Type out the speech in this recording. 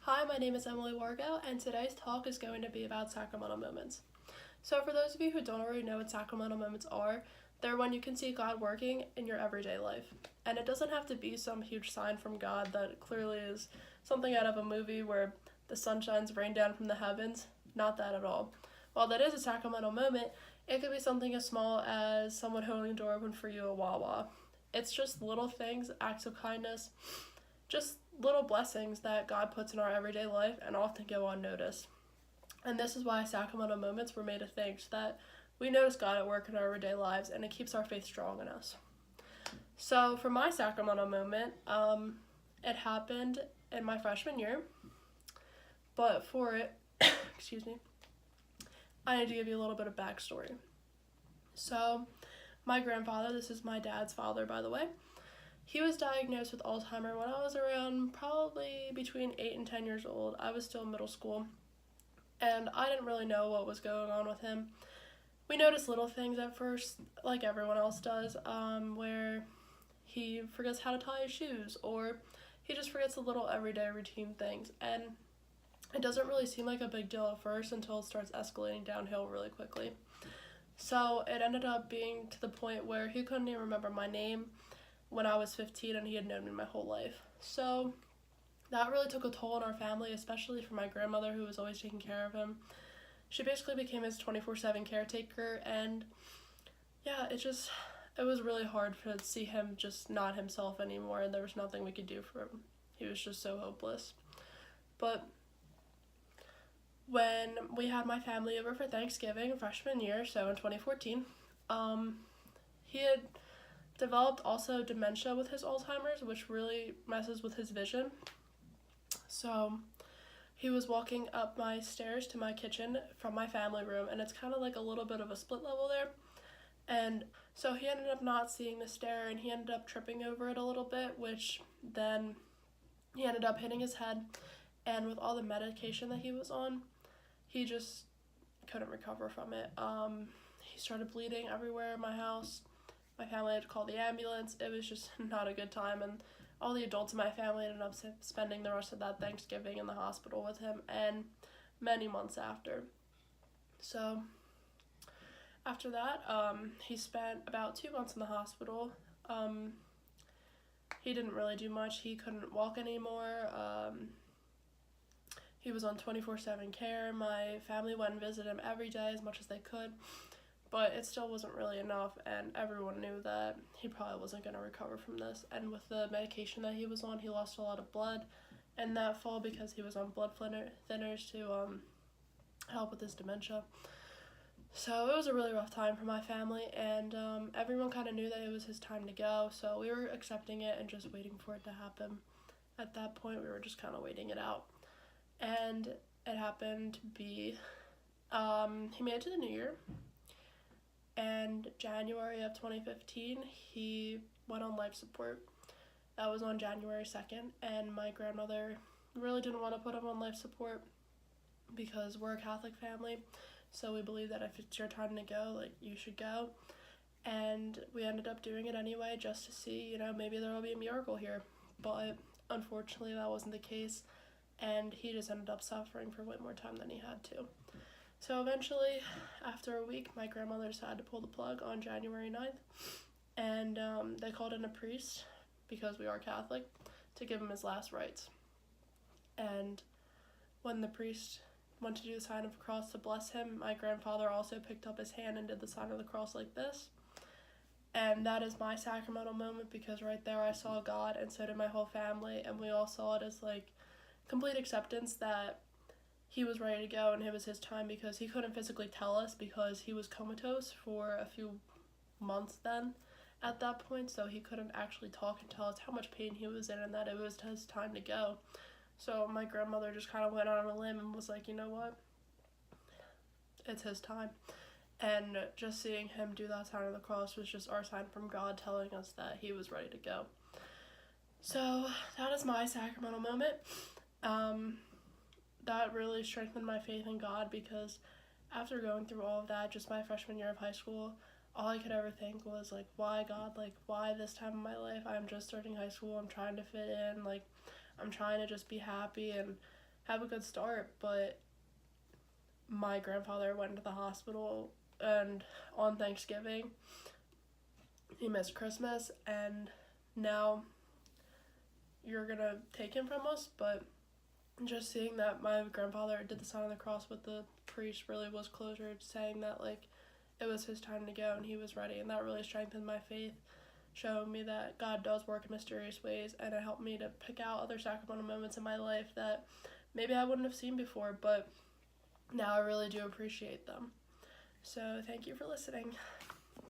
Hi, my name is Emily Wargo, and today's talk is going to be about sacramental moments. So, for those of you who don't already know what sacramental moments are, they're when you can see God working in your everyday life. And it doesn't have to be some huge sign from God that clearly is something out of a movie where the sun shines rain down from the heavens. Not that at all. While that is a sacramental moment, it could be something as small as someone holding the door open for you at Wawa. It's just little things, acts of kindness, just little blessings that God puts in our everyday life and often go unnoticed. And this is why sacramental moments were made a thing, so that we notice God at work in our everyday lives and it keeps our faith strong in us. So for my sacramental moment, it happened in my freshman year, but for it, excuse me, I need to give you a little bit of backstory. So my grandfather, this is my dad's father, by the way, he was diagnosed with Alzheimer's when I was around probably between 8 and 10 years old. I was still in middle school, and I didn't really know what was going on with him. We noticed little things at first, like everyone else does, where he forgets how to tie his shoes, or he just forgets the little everyday routine things. And it doesn't really seem like a big deal at first until it starts escalating downhill really quickly. So it ended up being to the point where he couldn't even remember my name when I was 15, and he had known me my whole life. So that really took a toll on our family, especially for my grandmother, who was always taking care of him. She basically became his 24/7 caretaker, and yeah, it was really hard to see him just not himself anymore, and there was nothing we could do for him. He was just so hopeless. But when we had my family over for Thanksgiving freshman year, so in 2014, he had developed also dementia with his Alzheimer's, which really messes with his vision. So he was walking up my stairs to my kitchen from my family room, and it's kind of like a little bit of a split level there. And so he ended up not seeing the stair, and he ended up tripping over it a little bit, which then he ended up hitting his head. And with all the medication that he was on, he just couldn't recover from it. He started bleeding everywhere in my house. My family had to call the ambulance. It was just not a good time, and all the adults in my family ended up spending the rest of that Thanksgiving in the hospital with him, and many months after. So after that, he spent about 2 months in the hospital. He didn't really do much. He couldn't walk anymore. He was on 24/7 care. My family went and visited him every day as much as they could, but it still wasn't really enough, and everyone knew that he probably wasn't going to recover from this. And with the medication that he was on, he lost a lot of blood in that fall because he was on blood thinners to help with his dementia. So it was a really rough time for my family, and everyone kind of knew that it was his time to go, so we were accepting it and just waiting for it to happen. At that point, we were just kind of waiting it out. And it happened to be, he made it to the new year, and January of 2015, he went on life support. That was on January 2nd, and my grandmother really didn't want to put him on life support because we're a Catholic family, so we believe that if it's your time to go, like, you should go. And we ended up doing it anyway just to see, maybe there will be a miracle here. But unfortunately, that wasn't the case, and he just ended up suffering for way more time than he had to. So eventually, after a week, my grandmother decided to pull the plug on January 9th, and they called in a priest, because we are Catholic, to give him his last rites. And when the priest went to do the sign of the cross to bless him, my grandfather also picked up his hand and did the sign of the cross like this. And that is my sacramental moment, because right there I saw God, and so did my whole family, and we all saw it as like complete acceptance that he was ready to go and it was his time, because he couldn't physically tell us because he was comatose for a few months then at that point, so he couldn't actually talk and tell us how much pain he was in and that it was his time to go. So my grandmother just kind of went on a limb and was like, you know what, it's his time. And just seeing him do that sign of the cross was just our sign from God telling us that he was ready to go. So that is my sacramental moment. That really strengthened my faith in God, because after going through all of that, just my freshman year of high school, all I could ever think was, like, why God? Like, why this time in my life? I'm just starting high school. I'm trying to fit in. Like, I'm trying to just be happy, and have a good start, but my grandfather went to the hospital, and on Thanksgiving he missed Christmas, and now you're gonna take him from us. But just seeing that my grandfather did the sign of the cross with the priest really was closure, saying that like it was his time to go and he was ready, and that really strengthened my faith, showing me that God does work in mysterious ways, and it helped me to pick out other sacramental moments in my life that maybe I wouldn't have seen before, but now I really do appreciate them. So thank you for listening.